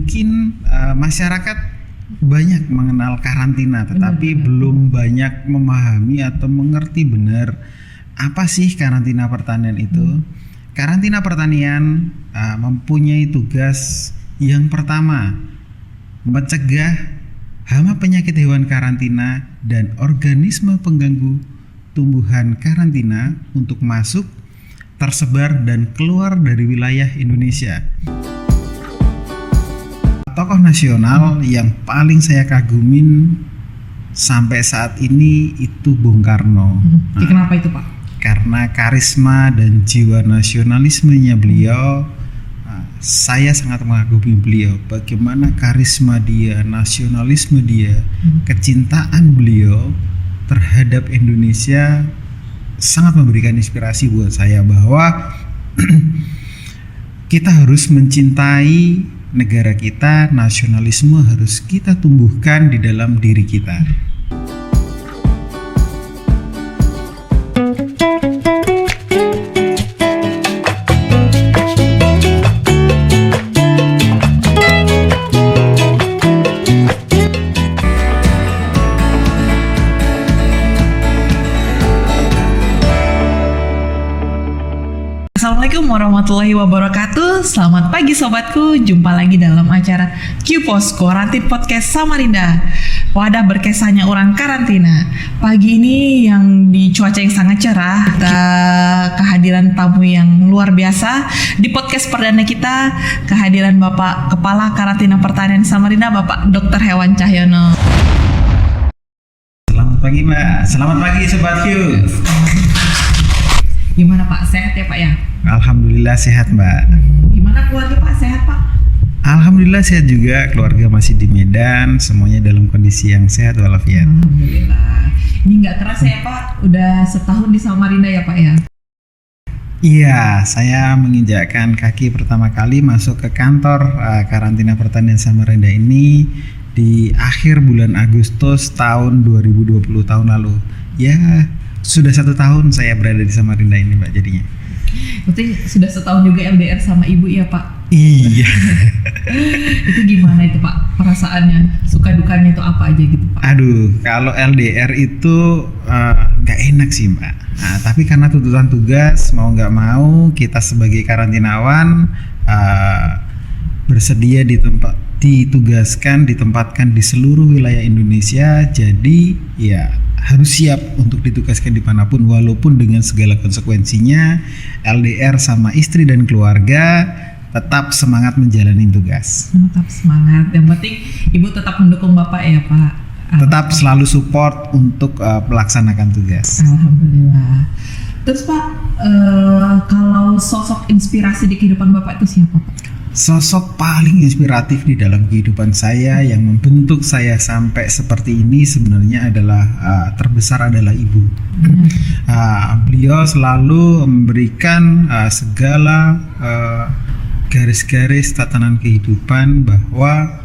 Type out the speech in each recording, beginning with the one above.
Mungkin masyarakat banyak mengenal karantina, tetapi belum banyak memahami atau mengerti benar apa sih karantina pertanian itu. Karantina pertanian mempunyai tugas yang pertama, mencegah hama penyakit hewan karantina dan organisme pengganggu tumbuhan karantina untuk masuk, tersebar, dan keluar dari wilayah Indonesia. Tokoh nasional yang paling saya kagumin sampai saat ini itu Bung Karno. Kenapa itu, Pak? Karena karisma dan jiwa nasionalismenya beliau, saya sangat mengagumi beliau. Bagaimana karisma dia, nasionalisme dia, kecintaan beliau terhadap Indonesia sangat memberikan inspirasi buat saya bahwa kita harus mencintai negara kita, nasionalisme harus kita tumbuhkan di dalam diri kita. Assalamualaikum warahmatullahi wabarakatuh. Selamat pagi sobatku. Jumpa lagi dalam acara Qpos Quarantine Podcast Samarinda, wadah berkesahnya orang karantina. Pagi ini yang di cuaca yang sangat cerah, kita kehadiran tamu yang luar biasa di podcast perdana kita, kehadiran Bapak Kepala Karantina Pertanian Samarinda, Bapak Dr. Hewan Cahyono. Selamat pagi Mbak, selamat pagi Sobat Q. Gimana Pak, sehat ya Pak ya? Alhamdulillah sehat Mbak. Gimana keluarga Pak, sehat Pak? Alhamdulillah sehat juga, keluarga masih di Medan, semuanya dalam kondisi yang sehat walafiat. Alhamdulillah. Ini nggak kerasa ya Pak, udah setahun di Samarinda ya Pak ya? Iya, saya menginjakkan kaki pertama kali masuk ke kantor karantina pertanian Samarinda ini di akhir bulan Agustus tahun 2020 tahun lalu. Ya, sudah 1 tahun saya berada di Samarinda ini Mbak jadinya. Berarti sudah setahun juga LDR sama ibu ya Pak? Iya. Itu gimana itu Pak perasaannya? Suka dukanya itu apa aja gitu Pak? Aduh, kalau LDR itu nggak enak sih Mbak. Nah, tapi karena tuntutan tugas mau nggak mau kita sebagai karantinawan bersedia ditempatkan di seluruh wilayah Indonesia. Jadi ya harus siap untuk ditugaskan dimanapun, walaupun dengan segala konsekuensinya. LDR sama istri dan keluarga tetap semangat menjalani tugas. Tetap semangat, yang penting ibu tetap mendukung Bapak ya Pak. Tetap selalu support untuk melaksanakan tugas. Alhamdulillah. Terus Pak, kalau sosok inspirasi di kehidupan Bapak itu siapa Pak? Sosok paling inspiratif di dalam kehidupan saya yang membentuk saya sampai seperti ini sebenarnya adalah terbesar adalah ibu. Beliau selalu memberikan segala garis-garis tatanan kehidupan bahwa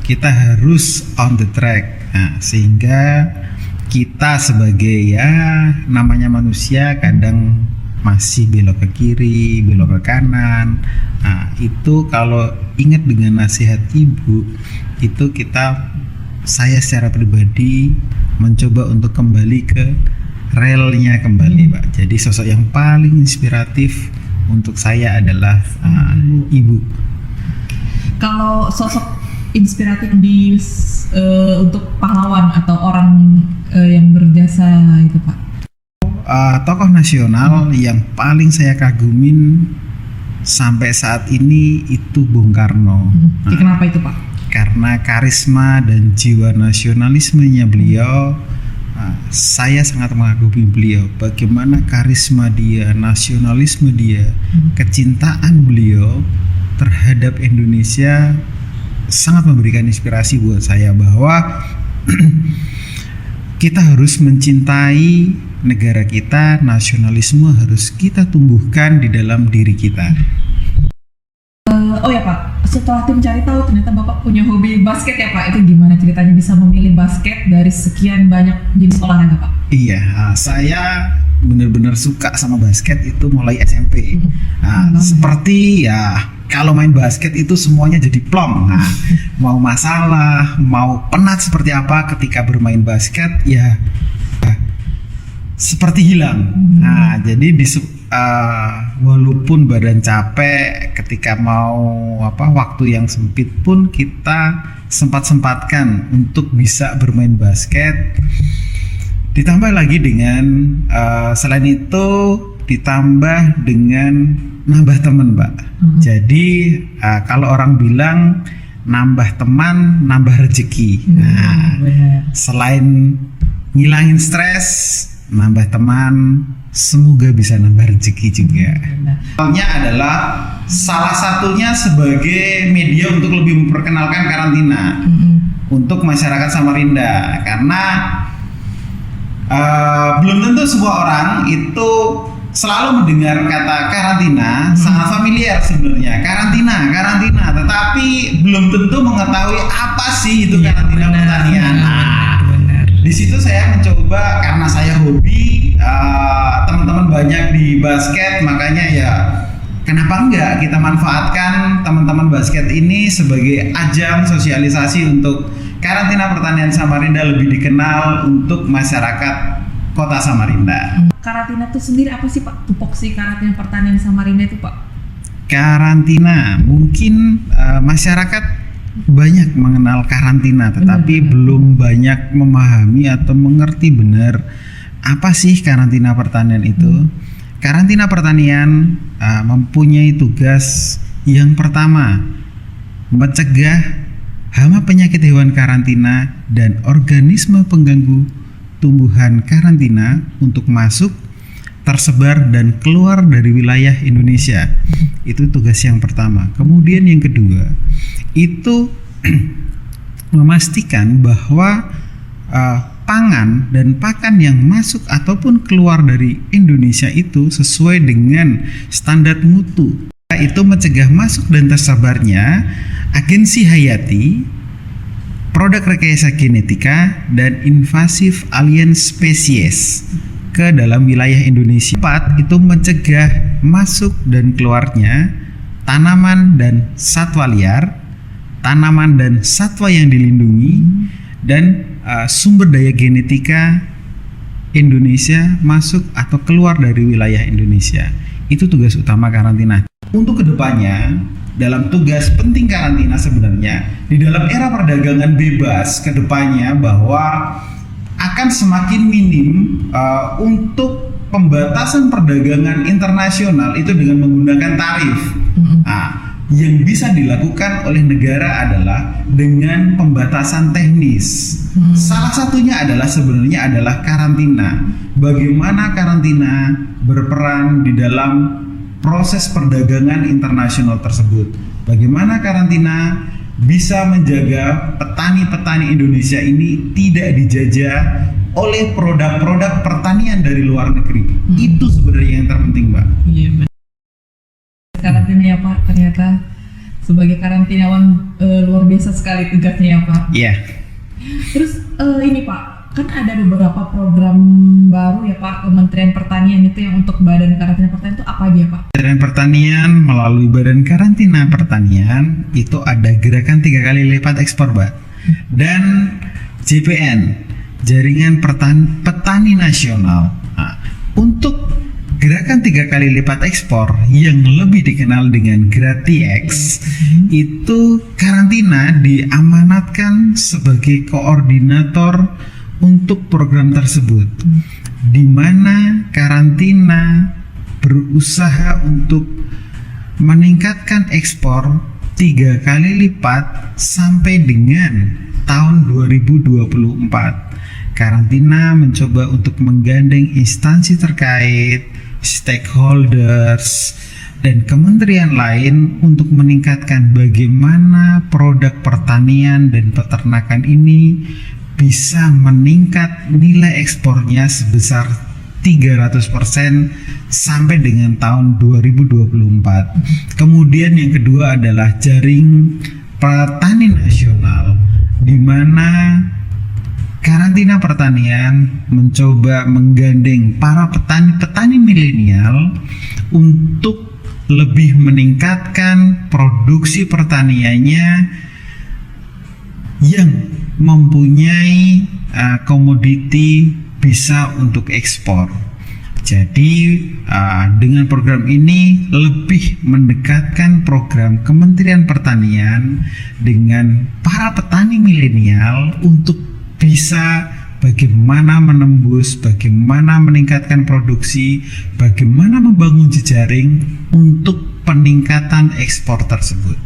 kita harus on the track. Sehingga kita sebagai namanya manusia kadang masih belok ke kiri, belok ke kanan. Nah, itu kalau ingat dengan nasihat ibu, itu saya secara pribadi mencoba untuk kembali ke relnya kembali, Pak. Jadi sosok yang paling inspiratif untuk saya adalah ibu. Kalau sosok inspiratif untuk pahlawan atau orang yang berjasa itu Pak? Tokoh nasional yang paling saya kagumin sampai saat ini itu Bung Karno. Kenapa itu Pak? Karena karisma dan jiwa nasionalismenya beliau, saya sangat mengagumi beliau. Bagaimana karisma dia, nasionalisme dia, kecintaan beliau terhadap Indonesia sangat memberikan inspirasi buat saya bahwa kita harus mencintai negara kita, nasionalisme harus kita tumbuhkan di dalam diri kita. Oh ya Pak, setelah tim cari tahu ternyata Bapak punya hobi basket ya Pak. Itu gimana ceritanya bisa memilih basket dari sekian banyak jenis olahraga Pak? Iya, saya benar-benar suka sama basket itu mulai SMP. Seperti kalau main basket itu semuanya jadi plong. Nah, mau masalah, mau penat seperti apa ketika bermain basket ya seperti hilang. Nah, jadi walaupun badan capek ketika mau waktu yang sempit pun kita sempat-sempatkan untuk bisa bermain basket. Ditambah lagi dengan selain itu ditambah dengan nambah teman, Mbak. Jadi kalau orang bilang nambah teman, nambah rezeki. Nah, selain ngilangin stres, nambah teman, semoga bisa nambah rezeki juga. Soalnya adalah salah satunya sebagai media untuk lebih memperkenalkan karantina untuk masyarakat Samarinda, karena belum tentu semua orang itu selalu mendengar kata karantina, sangat familiar sebenarnya karantina, tetapi belum tentu mengetahui apa sih itu karantina pertanian. Di situ saya mencoba, karena saya hobi, teman-teman banyak di basket, makanya ya kenapa enggak kita manfaatkan teman-teman basket ini sebagai ajang sosialisasi untuk karantina pertanian Samarinda lebih dikenal untuk masyarakat Kota Samarinda. Karantina itu sendiri apa sih Pak? Tupoksi karantina pertanian Samarinda itu Pak? Karantina, mungkin masyarakat banyak mengenal karantina, tetapi belum banyak memahami atau mengerti benar apa sih karantina pertanian itu. Karantina pertanian mempunyai tugas yang pertama, mencegah hama penyakit hewan karantina dan organisme pengganggu tumbuhan karantina untuk masuk, tersebar dan keluar dari wilayah Indonesia. Itu tugas yang pertama. Kemudian yang kedua itu memastikan bahwa pangan dan pakan yang masuk ataupun keluar dari Indonesia itu sesuai dengan standar mutu. Itu mencegah masuk dan tersebarnya agensi hayati, produk rekayasa genetika, dan invasif alien spesies ke dalam wilayah Indonesia. 4. Itu mencegah masuk dan keluarnya tanaman dan satwa liar, tanaman dan satwa yang dilindungi, dan sumber daya genetika Indonesia masuk atau keluar dari wilayah Indonesia. Itu tugas utama karantina. Untuk kedepannya, dalam tugas penting karantina sebenarnya di dalam era perdagangan bebas kedepannya, bahwa akan semakin minim untuk pembatasan perdagangan internasional itu dengan menggunakan tarif. Yang bisa dilakukan oleh negara adalah dengan pembatasan teknis. Salah satunya sebenarnya adalah karantina. Bagaimana karantina berperan di dalam proses perdagangan internasional tersebut. Bagaimana karantina bisa menjaga petani-petani Indonesia ini tidak dijajah oleh produk-produk pertanian dari luar negeri. Itu sebenarnya yang terpenting, Mbak. Iya, benar. Karantina ya Pak, ternyata sebagai karantinawan luar biasa sekali tugasnya ya Pak. Iya. Terus ini Pak, kan ada beberapa program baru ya Pak, Kementerian Pertanian itu yang untuk Badan Karantina Pertanian itu apa aja Pak? Kementerian Pertanian melalui Badan Karantina Pertanian itu ada gerakan 3 kali lipat ekspor, Mbak. Dan JPN, Jaringan Petani Nasional. Untuk gerakan 3 kali lipat ekspor yang lebih dikenal dengan GratiX, itu karantina diamanatkan sebagai koordinator untuk program tersebut, di mana karantina berusaha untuk meningkatkan ekspor 3 kali lipat sampai dengan tahun 2024. Karantina mencoba untuk menggandeng instansi terkait, stakeholders, dan kementerian lain untuk meningkatkan bagaimana produk pertanian dan peternakan ini bisa meningkat nilai ekspornya sebesar 300% sampai dengan tahun 2024. Kemudian yang kedua adalah Jaring Petani Nasional, di mana karantina pertanian mencoba menggandeng para petani milenial untuk lebih meningkatkan produksi pertaniannya yang mempunyai komoditi bisa untuk ekspor. Jadi dengan program ini lebih mendekatkan program Kementerian Pertanian dengan para petani milenial untuk bisa bagaimana menembus, bagaimana meningkatkan produksi, bagaimana membangun jejaring untuk peningkatan ekspor tersebut.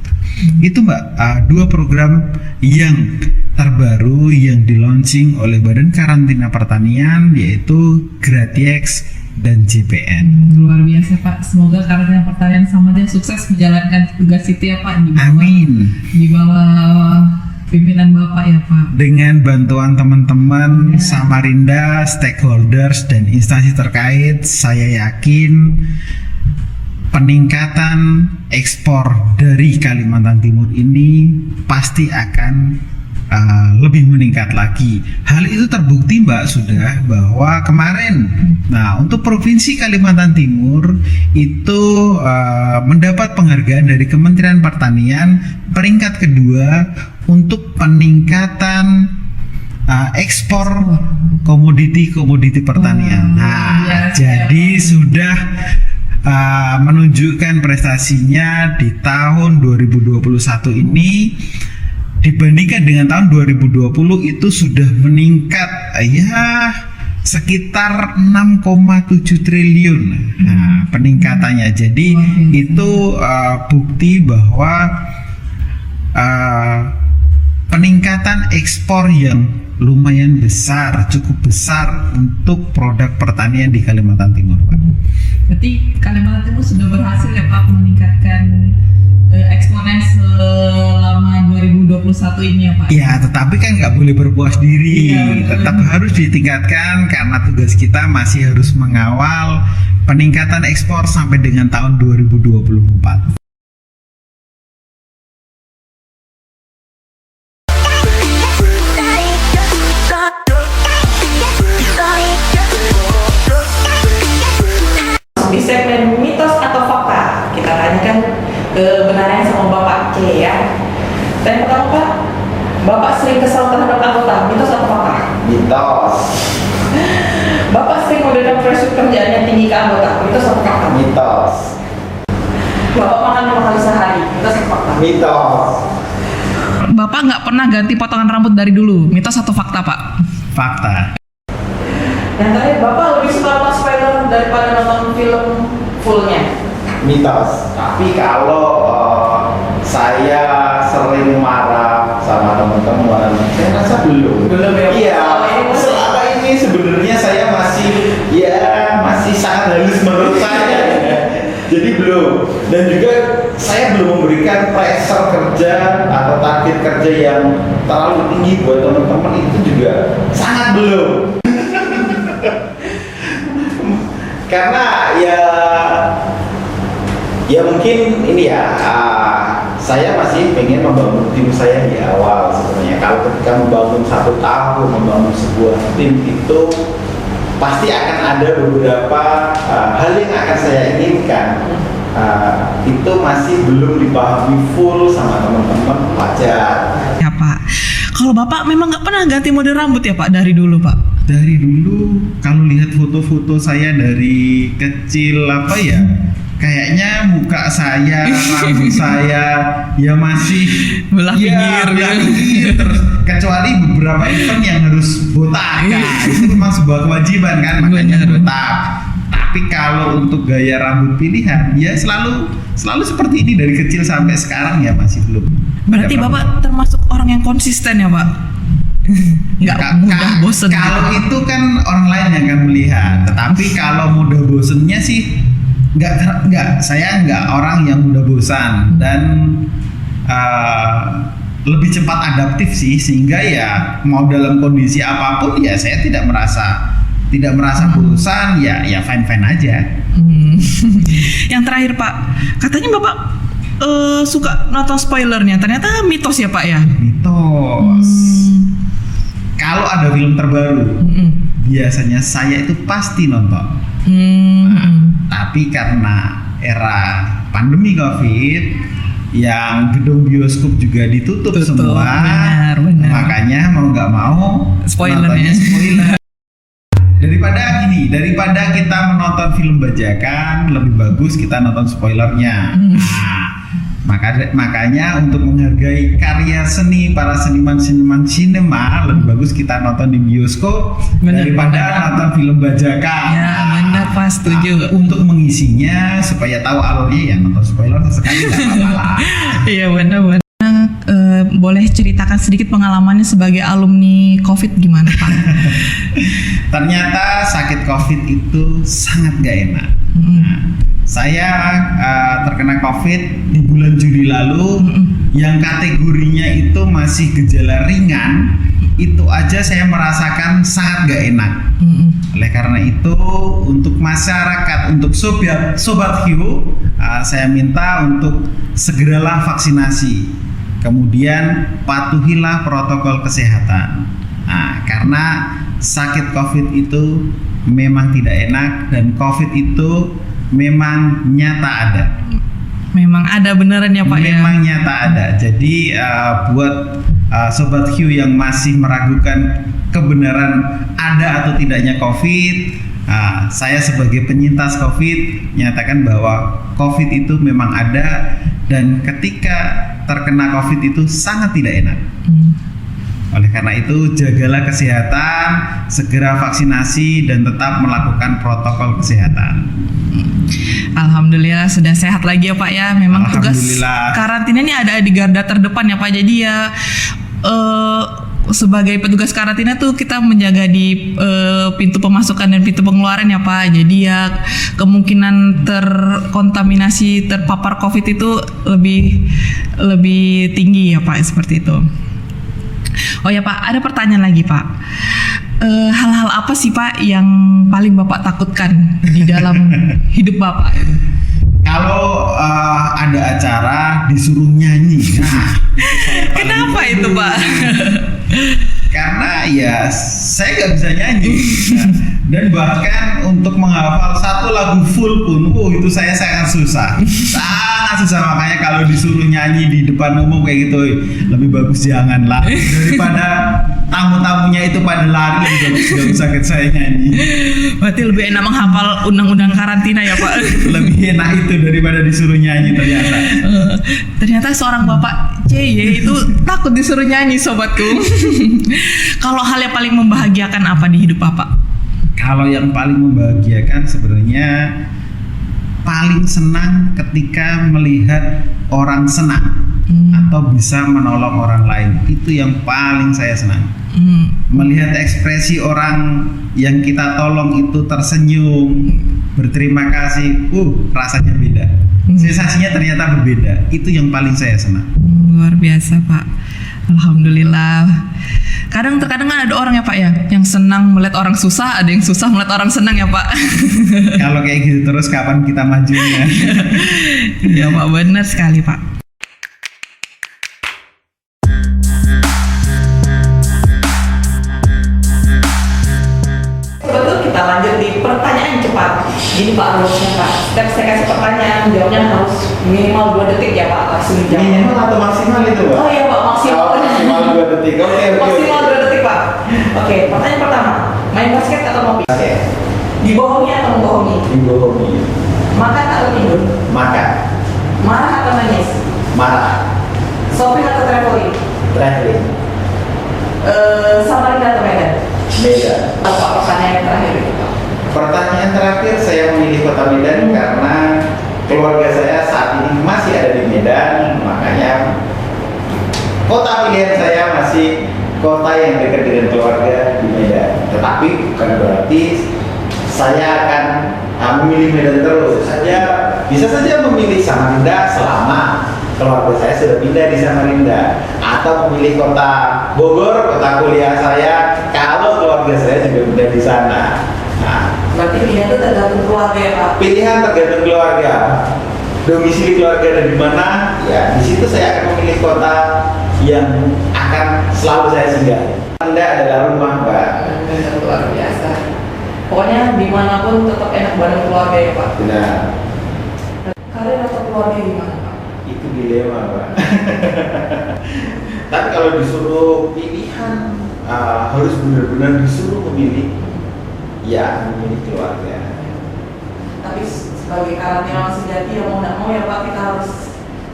Itu Mbak, dua program yang terbaru yang di-launching oleh Badan Karantina Pertanian, yaitu Gratiex dan JPN. Luar biasa Pak, semoga Karantina Pertanian Samarinda sukses menjalankan tugas itu ya Pak, di bawah pimpinan Bapak ya Pak. Dengan bantuan teman-teman Samarinda, stakeholders dan instansi terkait, saya yakin peningkatan ekspor dari Kalimantan Timur ini pasti akan lebih meningkat lagi. Hal itu terbukti Mbak sudah bahwa kemarin, untuk Provinsi Kalimantan Timur itu mendapat penghargaan dari Kementerian Pertanian peringkat kedua untuk peningkatan ekspor komoditi pertanian. Jadi sudah menunjukkan prestasinya di tahun 2021 ini. Dibandingkan dengan tahun 2020 itu sudah meningkat sekitar 6,7 triliun peningkatannya. Jadi itu bukti bahwa peningkatan ekspor yang lumayan besar, cukup besar untuk produk pertanian di Kalimantan Timur, Pak. Berarti Kalimantan Timur sudah berhasil ya Pak meningkatkan ekspornya selama 2021 ini ya Pak? Ya, tetapi kan nggak boleh berpuas diri, tetap harus ditingkatkan karena tugas kita masih harus mengawal peningkatan ekspor sampai dengan tahun 2024. Di segmen mitos atau fakta, kita tanyakan kebenarannya sama Bapak C ya. Dan pertama Pak, Bapak sering kesal terhadap anggota, mitos atau fakta? Mitos. Bapak sering memberikan pressure kerjaan yang tinggi ke anggota, mitos atau fakta? Mitos. Bapak makan 5 kali sehari, mitos atau fakta? Mitos. Bapak nggak pernah ganti potongan rambut dari dulu, mitos atau fakta Pak? Fakta. Yang terakhir, Bapak lebih suka nonton spoiler daripada nonton film fullnya? Mitos. Tapi kalau saya sering marah sama teman-teman, saya rasa belum. Belum ya? Iya. Selama ini sebenarnya saya masih sangat halus menurut saya. Jadi belum. Dan juga saya belum memberikan pressure kerja atau target kerja yang terlalu tinggi buat teman-teman, itu juga sangat belum. Karena ya mungkin ini saya masih pengen membangun tim saya di awal sebenarnya. Kalau ketika membangun 1 tahun, membangun sebuah tim itu pasti akan ada beberapa hal yang akan saya inginkan. Itu masih belum dipahami full sama teman-teman, wajar. Ya Pak, kalau Bapak memang nggak pernah ganti model rambut ya Pak dari dulu Pak? Dari dulu kalau lihat foto-foto saya dari kecil kayaknya muka saya, rambut saya masih belah pinggir. Terus kecuali beberapa event yang harus botak, itu memang sebuah kewajiban kan, makanya botak. Tapi kalau untuk gaya rambut pilihan ya selalu seperti ini dari kecil sampai sekarang ya masih belum. Berarti Bapak termasuk orang yang konsisten ya Pak? Nggak mudah bosen. Kalau itu kan orang lain yang akan melihat, tetapi kalau mudah bosennya sih nggak, saya nggak orang yang mudah bosan dan lebih cepat adaptif sih, sehingga ya mau dalam kondisi apapun ya saya tidak merasa bosan, ya fine aja. Yang terakhir Pak, katanya Bapak suka nonton spoilernya, ternyata mitos ya Pak ya? Mitos. Kalau ada film terbaru, biasanya saya itu pasti nonton. Tapi karena era pandemi COVID, yang gedung bioskop juga ditutup Tutup, semua. benar. Makanya mau nggak mau Spoilernya. nontonnya spoiler. Daripada kita menonton film bajakan, lebih bagus kita nonton spoilernya. Nah, makanya untuk menghargai karya seni para seniman-seniman sinema, lebih bagus kita nonton di bioskop daripada nonton film bajakan. Ya benar, Pak, setuju. Nah, untuk mengisinya supaya tahu alurnya ya nonton spoiler sekali nggak apa-apa lah. Iya benar. Boleh ceritakan sedikit pengalamannya sebagai alumni COVID gimana, Pak? Ternyata sakit COVID itu sangat gak enak. Nah, saya terkena COVID di bulan Juli lalu, yang kategorinya itu masih gejala ringan, itu aja saya merasakan sangat gak enak. Oleh karena itu, untuk masyarakat, untuk Sobat Hiu, saya minta untuk segeralah vaksinasi. Kemudian patuhilah protokol kesehatan. Nah, karena sakit COVID itu memang tidak enak dan COVID itu memang nyata ada. Memang ada beneran ya, Pak, memang nyata ada. Jadi buat Sobat Hiu yang masih meragukan kebenaran ada atau tidaknya COVID, saya sebagai penyintas COVID nyatakan bahwa COVID itu memang ada, dan ketika terkena COVID itu sangat tidak enak. Oleh karena itu, jagalah kesehatan, segera vaksinasi, dan tetap melakukan protokol kesehatan. Alhamdulillah sudah sehat lagi ya, Pak ya. Memang tugas Alhamdulillah. karantina ini ada di garda terdepan ya, Pak. Jadi ya sebagai petugas karantina tuh kita menjaga di pintu pemasukan dan pintu pengeluaran ya, Pak. Jadi ya kemungkinan terkontaminasi, terpapar COVID itu lebih tinggi ya, Pak, seperti itu. Oh ya, Pak, ada pertanyaan lagi, Pak. Hal-hal apa sih, Pak, yang paling Bapak takutkan di dalam hidup Bapak? Kalau ada acara disuruh nyanyi, Kenapa itu, Pak? Karena ya saya nggak bisa nyanyi. Dan bahkan untuk menghafal satu lagu full pun, itu saya sangat susah. Sangat susah, makanya kalau disuruh nyanyi di depan umum kayak gitu, lebih bagus janganlah. Daripada tamu-tamunya itu pada lari, lebih bagus gak usah saya nyanyi. Berarti lebih enak menghafal undang-undang karantina ya, Pak? Lebih enak itu daripada disuruh nyanyi ternyata. Ternyata seorang Bapak CY itu takut disuruh nyanyi, sobatku. Kalau hal yang paling membahagiakan apa di hidup Bapak? Kalau yang paling membahagiakan sebenarnya paling senang ketika melihat orang senang atau bisa menolong orang lain. Itu yang paling saya senang. Melihat ekspresi orang yang kita tolong itu tersenyum, berterima kasih, rasanya beda. Sensasinya ternyata berbeda. Itu yang paling saya senang. Luar biasa, Pak. Alhamdulillah. Terkadang kan ada orang ya, Pak ya, yang senang melihat orang susah, ada yang susah melihat orang senang ya, Pak. Kalau kayak gitu terus kapan kita majunya? Ya, Pak, benar sekali, Pak. Betul, kita lanjut di pertanyaan cepat. Gini, Pak, harusnya, Pak, setiap saya kasih pertanyaan, jawabnya harus minimal 2 detik ya, Pak, langsung dijawab. Minimal atau maksimal itu, Pak? Oh iya, Pak, maksimal. Maksimal 2 detik. Oke. Maksimal 2 detik, Pak. Oke, pertanyaan pertama. Main basket atau ngopi? Oke. Dibohongi atau membohongi? Dibohongi. Makan atau tidur? Makan. Marah atau nangis? Marah. Shopping atau traveling? Traveling. Samarinda atau Medan? Medan. Apa pertanyaan yang terakhir itu, Pak? Pertanyaan terakhir, saya memilih kota Medan karena keluarga saya saat ini masih ada di Medan, makanya kota pilihan saya masih kota yang dekat dengan keluarga di Medan. Tetapi bukan berarti saya akan memilih Medan terus. Bisa saja memilih Samarinda selama keluarga saya sudah pindah di Samarinda, atau memilih kota Bogor, kota kuliah saya, kalau keluarga saya juga pindah di sana. Nah, Berarti pilihan itu tergantung keluarga ya, Pak? pilihan tergantung keluarga. Domisili keluarga ada di mana? Ya, di situ saya akan memilih kota yang akan selalu saya singgah. Anda adalah rumah, Mbak. Luar biasa. Pokoknya dimanapun tetap enak bareng keluarga ya, Pak? Benar. Karir atau keluarga gimana Pak? Itu dilema, Pak. Tapi kalau disuruh pilihan, harus benar-benar disuruh memilih, ya memilih keluarga. Tapi sebagai karantina sejati ya mau nggak mau ya Pak, kita harus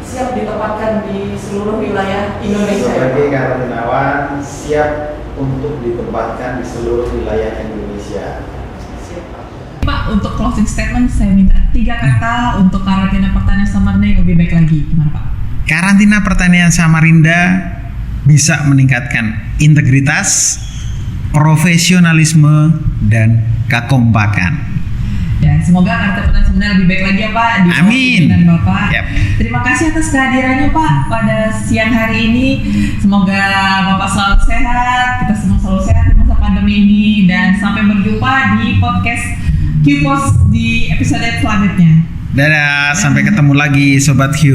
siap ditempatkan di seluruh wilayah Indonesia. Sebagai karantinawan siap untuk ditempatkan di seluruh wilayah Indonesia. Siap, Pak. Pak, untuk closing statement saya minta 3 kata untuk karantina pertanian Samarinda yang lebih baik lagi. Gimana Pak? Karantina pertanian Samarinda bisa meningkatkan integritas, profesionalisme, dan kekompakan. Dan semoga karantina pertanian Samarinda lebih baik lagi ya Pak. Di bawah Amin. pimpinan Bapak. Yap. Terima kasih atas kehadirannya Pak pada siang hari ini. Semoga Bapak selalu sehat, kita semua selalu sehat di masa pandemi ini, dan sampai berjumpa di podcast Q-Pos di episode selanjutnya. Dadah, sampai ketemu lagi Sobat Q.